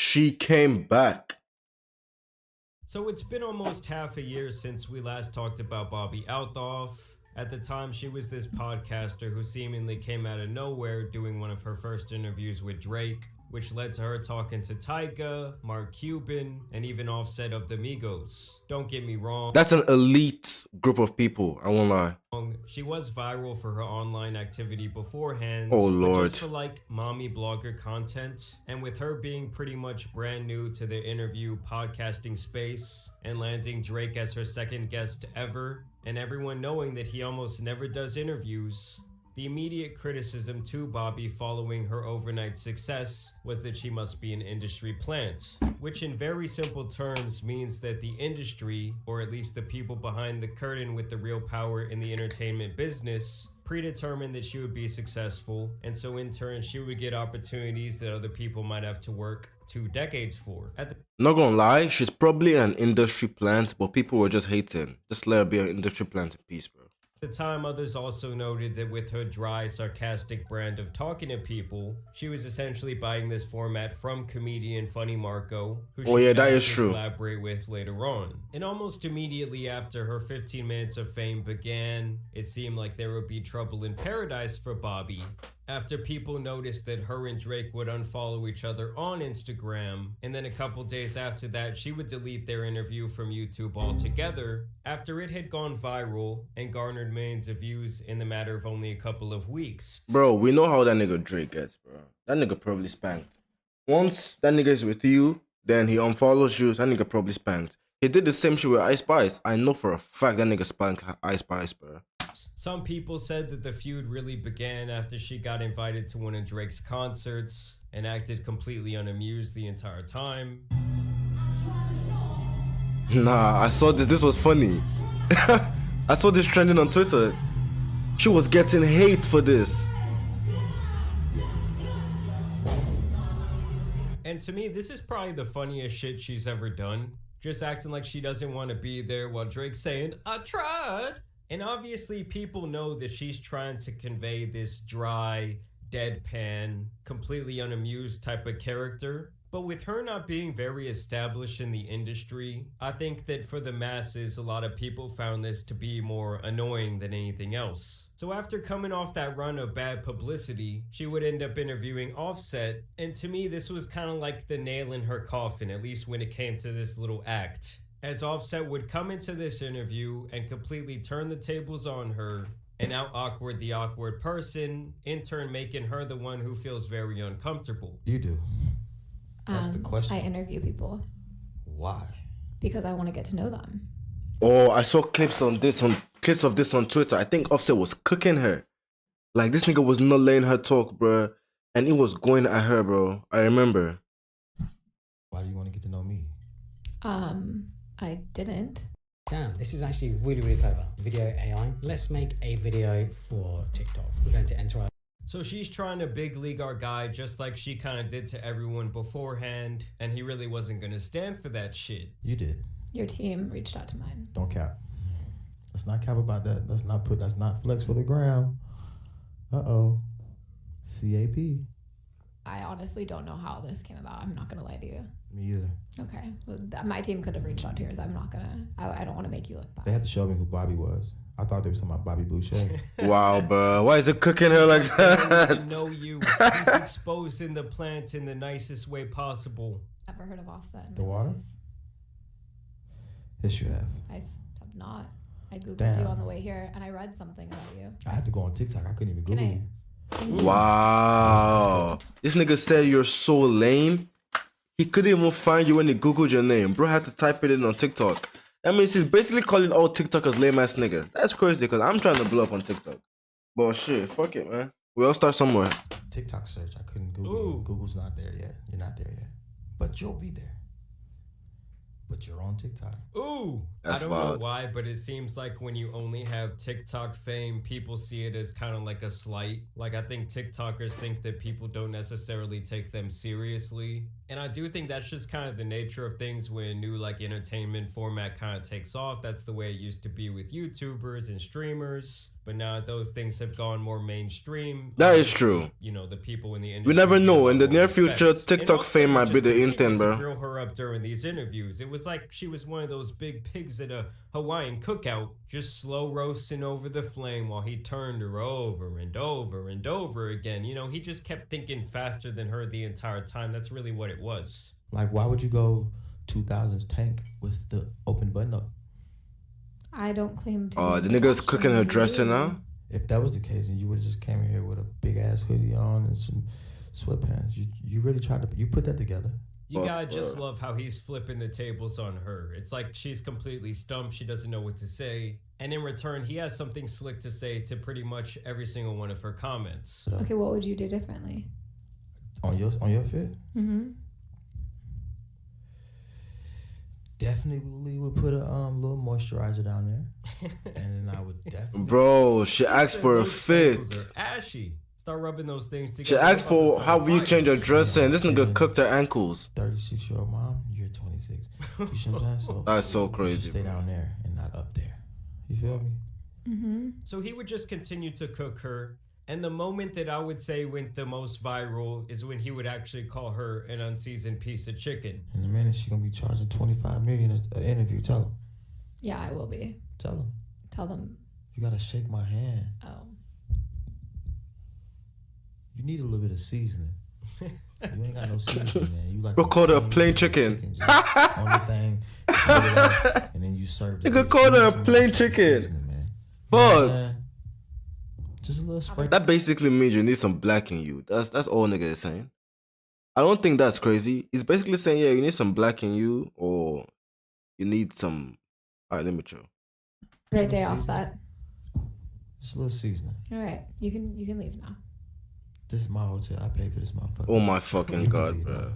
she came back. So it's been almost half a year since we last talked about Bobbi Althoff. At the time, she was this podcaster who seemingly came out of nowhere doing one of her first interviews with Drake, which led to her talking to Tyga, Mark Cuban, and even Offset of the Migos. Don't get me wrong. That's an elite group of people, I won't lie. She was viral for her online activity beforehand, Oh, but Lord. just for like mommy blogger content, and with her being pretty much brand new to the interview podcasting space and landing Drake as her second guest ever, and everyone knowing that he almost never does interviews, the immediate criticism to Bobbi following her overnight success was that she must be an industry plant, which in very simple terms means that the industry, or at least the people behind the curtain with the real power in the entertainment business, predetermined that she would be successful, and so in turn she would get opportunities that other people might have to work 2 decades for. Not gonna lie, she's probably an industry plant, but people were just hating. Just let her be an industry plant in peace, bro. At the time, others also noted that with her dry, sarcastic brand of talking to people, she was essentially buying this format from comedian Funny Marco, who she that is true. collaborate with later on. And almost immediately after her 15 minutes of fame began, it seemed like there would be trouble in paradise for Bobbi, after people noticed that her and Drake would unfollow each other on Instagram, and then a couple days after that, she would delete their interview from YouTube altogether, after it had gone viral and garnered millions of views in the matter of only a couple of weeks. Bro, we know how that nigga Drake gets, bro. That nigga probably spanked. Once that nigga is with you, then he unfollows you, that nigga probably spanked. He did the same shit with Ice Spice. I know for a fact that nigga spanked Ice Spice, bro. Some people said that the feud really began after she got invited to one of Drake's concerts and acted completely unamused the entire time. Nah, I saw this. This was funny. I saw this trending on Twitter. She was getting hate for this. And to me, this is probably the funniest shit she's ever done. Just acting like she doesn't want to be there while Drake's saying, "I tried." And obviously people know that she's trying to convey this dry, deadpan, completely unamused type of character. But with her not being very established in the industry, I think that for the masses, a lot of people found this to be more annoying than anything else. So after coming off that run of bad publicity, she would end up interviewing Offset, and to me this was kind of like the nail in her coffin, at least when it came to this little act, as Offset would come into this interview and completely turn the tables on her and out awkward the awkward person, in turn making her the one who feels very uncomfortable. You do. That's the question. I interview people Why? because I want to get to know them. Oh, I saw clips of this on Twitter. I think Offset was cooking her. Like, this nigga was not letting her talk, bro. And it was going at her, bro. I remember. Why do you want to get to know me? I didn't. Damn, this is actually really, really clever. Video AI. Let's make a video for TikTok. We're going to enter our... So she's trying to big league our guy just like she kind of did to everyone beforehand, and he really wasn't going to stand for that shit. You did. Your team reached out to mine. Don't cap. Let's not cap about that. Let's not flex for the gram. Uh-oh. CAP. I honestly don't know how this came about. I'm not going to lie to you. Me either. Okay. Well, my team could have reached out to yours. I'm not going to. I don't want to make you look bad. They had to show me who Bobbi was. I thought they were talking about Bobby Boucher. Wow, bro. Why is it cooking her like that? Know you. He's exposing the plant in the nicest way possible. Ever heard of Offset? The water? Yes, you have. I have not. I Googled Damn. you on the way here, and I read something about you. I had to go on TikTok. I couldn't even Google you. Wow. This nigga said you're so lame. He couldn't even find you when he Googled your name. Bro had to type it in on TikTok. That means he's basically calling all TikTokers lame ass niggas. That's crazy because I'm trying to blow up on TikTok. But shit, fuck it, man. We all start somewhere. TikTok search. I couldn't Google. Ooh. Google's not there yet. You're not there yet. But you'll be there. But you're on TikTok. Ooh, That's I don't wild. know why, but it seems like when you only have TikTok fame, people see it as kind of like a slight. Like, I think TikTokers think that people don't necessarily take them seriously. And I do think that's just kind of the nature of things when new like entertainment format kind of takes off. That's the way it used to be with YouTubers and streamers. But now those things have gone more mainstream. That is true. You know, the people in the industry. We never get a know. lot In the more near respect. future, And TikTok also, fame might be just the continued intent, to bro. grill her up during these interviews. It was like she was one of those big pigs at a Hawaiian cookout, just slow roasting over the flame while he turned her over and over and over again. You know, he just kept thinking faster than her the entire time. That's really what it was. Like, why would you go 2000s tank with the open button up? I don't claim to. Oh, the nigga's cooking her dresser now? If that was the case, then you would have just came in here with a big ass hoodie on and some sweatpants. You really tried to put that together. You gotta just love how he's flipping the tables on her. It's like she's completely stumped. She doesn't know what to say. And in return, he has something slick to say to pretty much every single one of her comments. Okay, what would you do differently? On your fit? Mm-hmm. Definitely would put a little moisturizer down there, and then I would definitely. Bro, she asked for a fit. Ashy. Start rubbing those things together. She asked for how you change her dresser, and this nigga cooked her ankles. 36-year-old mom, you're 26. You see what I'm saying? So That's so you crazy, should stay bro. down there and not up there. You feel me? Mm-hmm. So he would just continue to cook her. And the moment that I would say went the most viral is when he would actually call her an unseasoned piece of chicken. In a minute, she gonna be charging $25 million an interview. Tell him. Yeah, I will be. Tell him. Tell them. You gotta shake my hand. Oh. You need a little bit of seasoning. You ain't got no seasoning, man. You like Bro called her a plain chicken. Just only thing, you put it up, and then you serve it. Nigga called her a plain chicken. Man. Fuck. Just a little spray. That basically means you need some black in you. That's all nigga is saying. I don't think that's crazy. He's basically saying, yeah, you need some black in you, or you need some. Alright, let me chill. Great day off that. Just a little seasoning. All right, you can leave now. This is my hotel. I paid for this motherfucker. Oh my fucking You can god, leave, bro.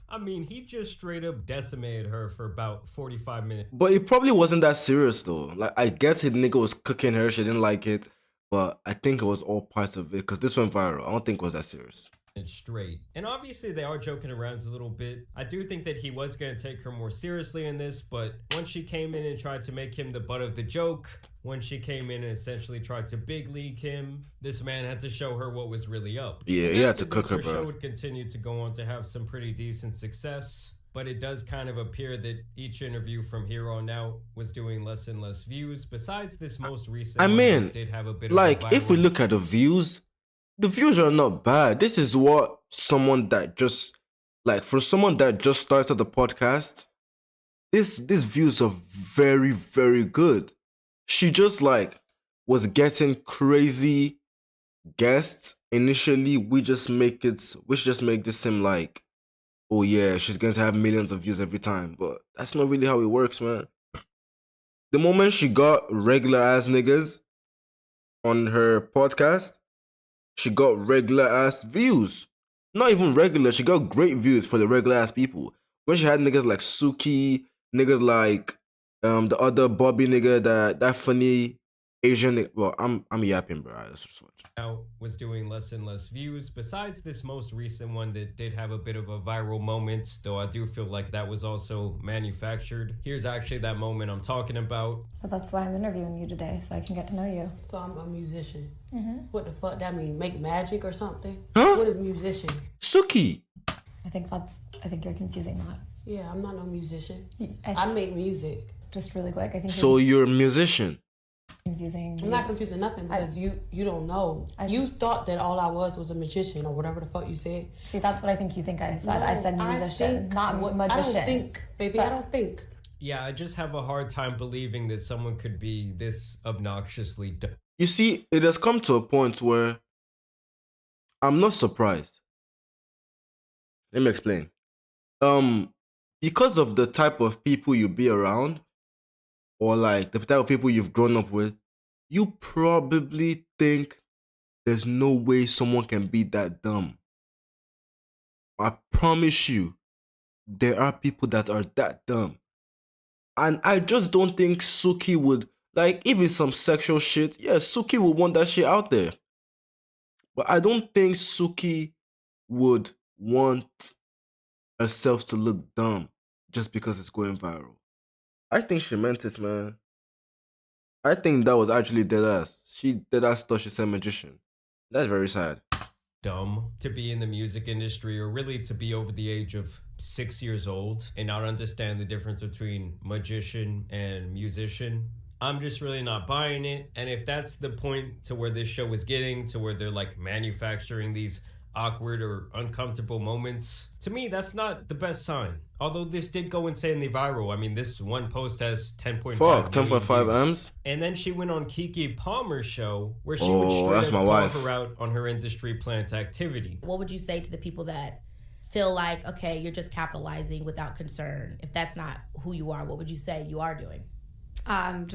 I mean, he just straight up decimated her for about 45 minutes But it probably wasn't that serious though. Like I get it, nigga was cooking her, she didn't like it, but I think it was all parts of it because this went viral. I don't think it was that serious. straight. And obviously they are joking around a little bit. I do think that he was going to take her more seriously in this, but once she came in and tried to make him the butt of the joke, when she came in and essentially tried to big league him, this man had to show her what was really up. Yeah, he had to After cook this, her, show bro. would continue to go on to have some pretty decent success, but it does kind of appear that each interview from here on out was doing less and less views. Besides this most recent, I one mean, that did have a bit like of a if we viral- look at the views are not bad. This is what someone that just like for someone that just started the podcast, these views are very, very good. She just like was getting crazy guests initially. We should just make this seem like, oh yeah, she's going to have millions of views every time. But that's not really how it works, man. The moment she got regular ass niggas on her podcast, she got regular ass views. Not even regular, she got great views for the regular ass people. When she had niggas like Suki, niggas like the other Bobbi nigga, that funny Asian nigga. Well, I'm yapping, bro. Alright, let's just switch. Out was doing less and less views. Besides this most recent one that did have a bit of a viral moment, though I do feel like that was also manufactured. Here's actually that moment I'm talking about. But that's why I'm interviewing you today, so I can get to know you. So I'm a musician. Mm-hmm. What the fuck that mean? Make magic or something? Huh? What is musician? Suki. I think you're confusing that. Yeah, I'm not no musician. I I make music. just really quick, I think So you're you're a musician. confusing. I'm not confusing nothing because you don't know. You thought that all I was a magician or whatever the fuck you said. See, that's what I think you think I said. I No, said musician, think not what- magician. I don't think, baby. I don't think. Yeah, I just have a hard time believing that someone could be this obnoxiously dumb. You see, it has come to a point where I'm not surprised. Let me explain. Because of the type of people you be around, or like the type of people you've grown up with, you probably think there's no way someone can be that dumb. I promise you, there are people that are that dumb. And I just don't think Suki would, like, if it's some sexual shit, yeah, Suki would want that shit out there. But I don't think Suki would want herself to look dumb just because it's going viral. I think she meant it, man. I think that was actually dead ass. She dead ass thought she said magician. That's very sad. Dumb to be in the music industry, or really to be over the age of 6 years old and not understand the difference between magician and musician. I'm just really not buying it. And if that's the point to where this show is getting, to where they're like manufacturing these awkward or uncomfortable moments, to me, that's not the best sign. Although this did go insanely viral. I mean, this one post has 10.5 Fuck, million 10.5 views. M's? And then she went on Kiki Palmer's show where she would Oh, straight that's up my call wife. her out on her industry plant activity. What would you say to the people that feel like, okay, you're just capitalizing without concern? If that's not who you are, what would you say you are doing? I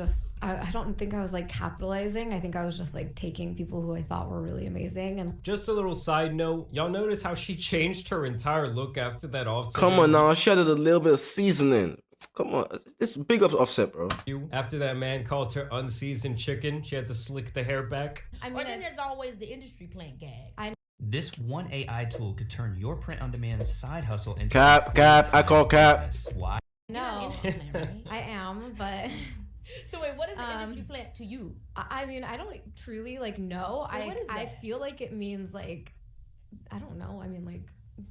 don't think I was like capitalizing. I think I was just like taking people who I thought were really amazing and Just a little side note, y'all notice how she changed her entire look after that Offset? Come on now, she added a little bit of seasoning. Come on, this big up Offset, bro. After that man called her unseasoned chicken, she had to slick the hair back. I mean, Or then it's- there's always the industry plant gag. This one AI tool could turn your print-on-demand side hustle into Cap, I call cap. Why? You're not no, an industry plant, right? I am, but So wait, what is the industry plant to you? I mean, I don't truly like know. Well, what is I that? feel like it means like, I don't know. I mean, like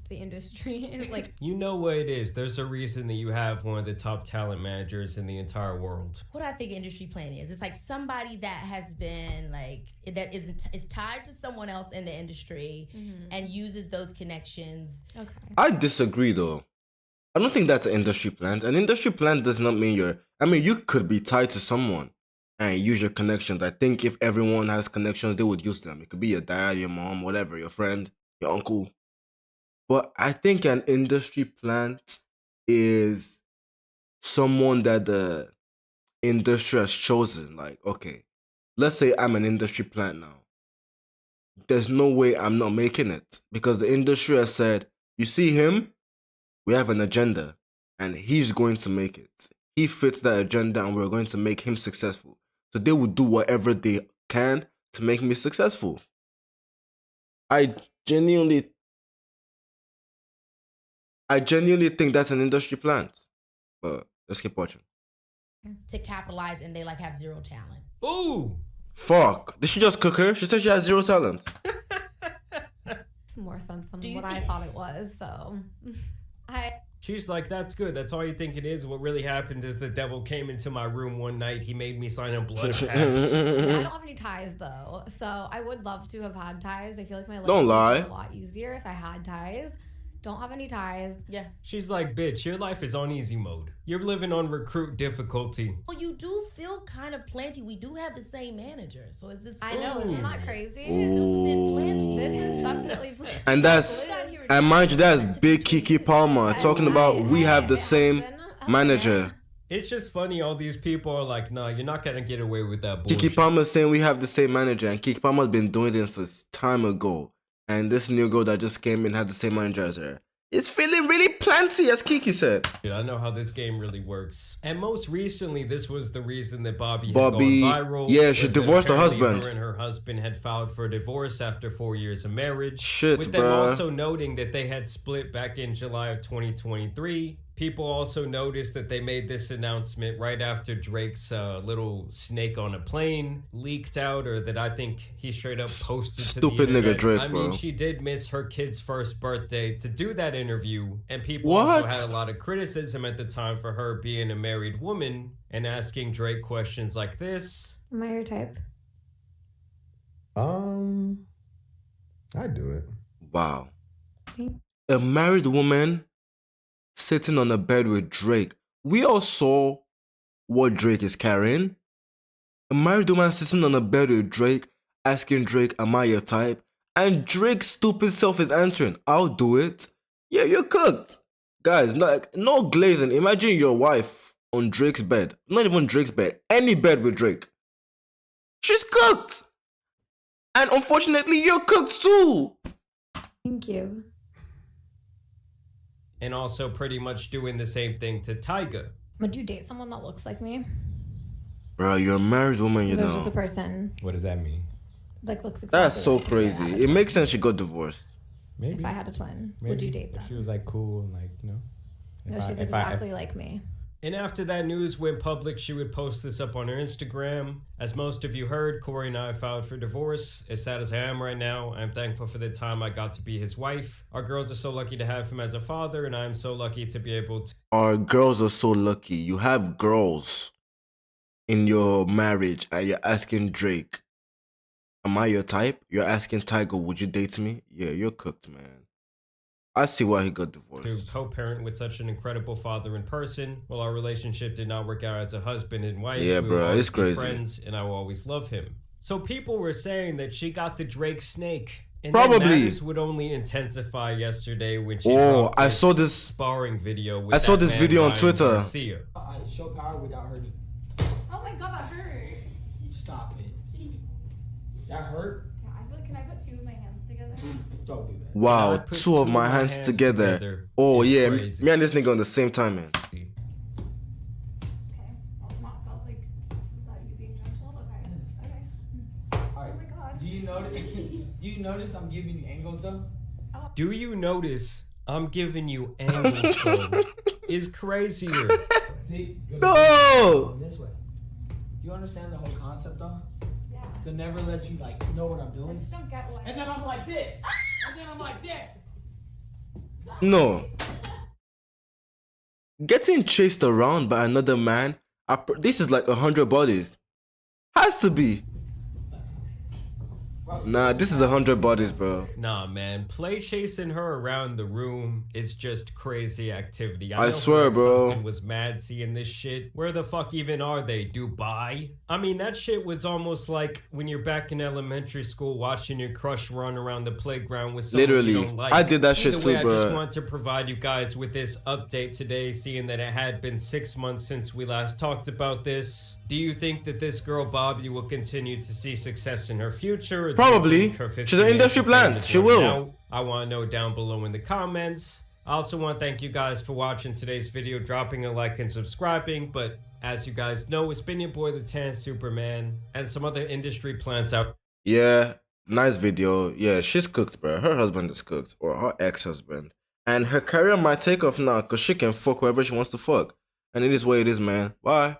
the industry is like You know what it is. There's a reason that you have one of the top talent managers in the entire world. What I think industry plant is, it's like somebody that has been like, that is tied to someone else in the industry and uses those connections. okay. I disagree though. I don't think that's an industry plant. An industry plant does not mean you could be tied to someone and use your connections. I think if everyone has connections, they would use them. It could be your dad, your mom, whatever, your friend, your uncle. But I think an industry plant is someone that the industry has chosen. Like, okay, let's say I'm an industry plant now. There's no way I'm not making it because the industry has said, you see him? We have an agenda and he's going to make it. He fits that agenda and we're going to make him successful. So they will do whatever they can to make me successful. I genuinely think that's an industry plant. But let's keep watching. To capitalize, and they like have zero talent. Ooh! Fuck. Did she just cook her? She said she has zero talent. Makes more sense than Do you what I think- thought it was. So, She's like, that's good. That's all you think it is. What really happened is the devil came into my room one night. He made me sign a blood pact. yeah, I don't have any ties though. So I would love to have had ties. I feel like my life Don't would lie. be a lot easier if I had ties. Don't have any ties. Yeah. She's like, bitch, your life is on easy mode. You're living on recruit difficulty. Well, you do feel kind of planty. We do have the same manager, so it's just. I know, isn't that crazy? Ooh. This is definitely planty. And that's, and mind you, that's big Kiki Palmer talking about we have the same manager. It's just funny, all these people are like, nah, you're not gonna get away with that bullshit. Kiki Palmer saying we have the same manager, and Kiki Palmer's been doing this since time ago. And this new girl that just came in had the same manager as her. It's feeling really plenty, as Kiki said. Dude, I know how this game really works. And most recently, this was the reason that Bobbi had Bobbi, gone viral. yeah, she was that divorced her apparently husband. Her and her husband had filed for divorce after 4 years of marriage. Shit, with them bruh. also noting that they had split back in July of 2023. People also noticed that they made this announcement right after Drake's little snake on a plane leaked out, or that I think he straight up posted Stupid to the nigga internet. Drake, I mean, bro. she did miss her kid's first birthday to do that interview, and people also had a lot of criticism at the time for her being a married woman and asking Drake questions like this. Am I your type? I'd do it. Wow. A married woman sitting on a bed with Drake. We all saw what Drake is carrying. A married woman sitting on a bed with Drake, asking Drake, am I your type? And Drake's stupid self is answering, I'll do it. Yeah, you're cooked. Guys, no glazing. Imagine your wife on Drake's bed. Not even Drake's bed. Any bed with Drake. She's cooked. And unfortunately, you're cooked too. Thank you. And also pretty much doing the same thing to Tyga. Would you date someone that looks like me? Bro, you're a married woman, you There's just a know. Person. What does that mean? Like looks exactly That's so like me if I had crazy. a It twin. makes sense she got divorced. Maybe. If I had a twin, Maybe. would you date If them? she was like cool and like, No, she's exactly like me. And after that news went public, she would post this up on her Instagram. As most of you heard, Corey and I filed for divorce. As sad as I am right now, I'm thankful for the time I got to be his wife. Our girls are so lucky to have him as a father, and I'm so lucky to be able to... Our girls are so lucky. You have girls in your marriage and you're asking Drake, am I your type? You're asking Tiger, would you date me? Yeah, you're cooked, man. I see why he got divorced. To co-parent with such an incredible father in person. While our relationship did not work out as a husband and wife, Yeah, we bro, will always it's be crazy. friends, and I will always love him. So people were saying that she got the Drake snake. And Probably. then matters would only intensify yesterday when she Oh, dropped I saw this. sparring video. With I saw that this man, video on Ryan Twitter. Garcia. I show power without hurting. Oh my god, that hurt. Stop it. That hurt? Yeah, I feel like, can I put two of my hands together? Don't do that. Wow, I put two of my hands together. Oh, It's yeah, crazy. me and this nigga on the same time, man. Okay. Well, that was like, is that you being gentle? Okay. Alright. Oh my god. Do you notice I'm giving you angles though? Do you notice I'm giving you angles, bro? Is crazier. See? No! This way. You understand the whole concept though? Yeah. To never let you like know what I'm I doing. just don't get why. And then I'm like this. And then I'm like that. No. Getting chased around by another man, this is like 100 bodies. Has to be. Nah, this is 100 bodies, bro. Nah, man. Play chasing her around the room is just crazy activity. I know swear, her bro. ex-husband was mad seeing this shit. Where the fuck even are they? Dubai? I mean, that shit was almost like when you're back in elementary school watching your crush run around the playground with someone Literally. you don't like. I did that shit Either too, way, I just bro. want to provide you guys with this update today, seeing that it had been 6 months since we last talked about this. Do you think that this girl Bobbi will continue to see success in her future? Or do you Probably. think her 15 She's an industry years of fame plant. is She running will. out? I want to know down below in the comments. I also want to thank you guys for watching today's video, dropping a like and subscribing. But as you guys know, it's been your boy, the Tan Superman, and some other industry plants out. Yeah, nice video. Yeah, she's cooked, bro. Her husband is cooked, or her ex-husband. And her career might take off now, because she can fuck whoever she wants to fuck. And it is what it is, man. Bye.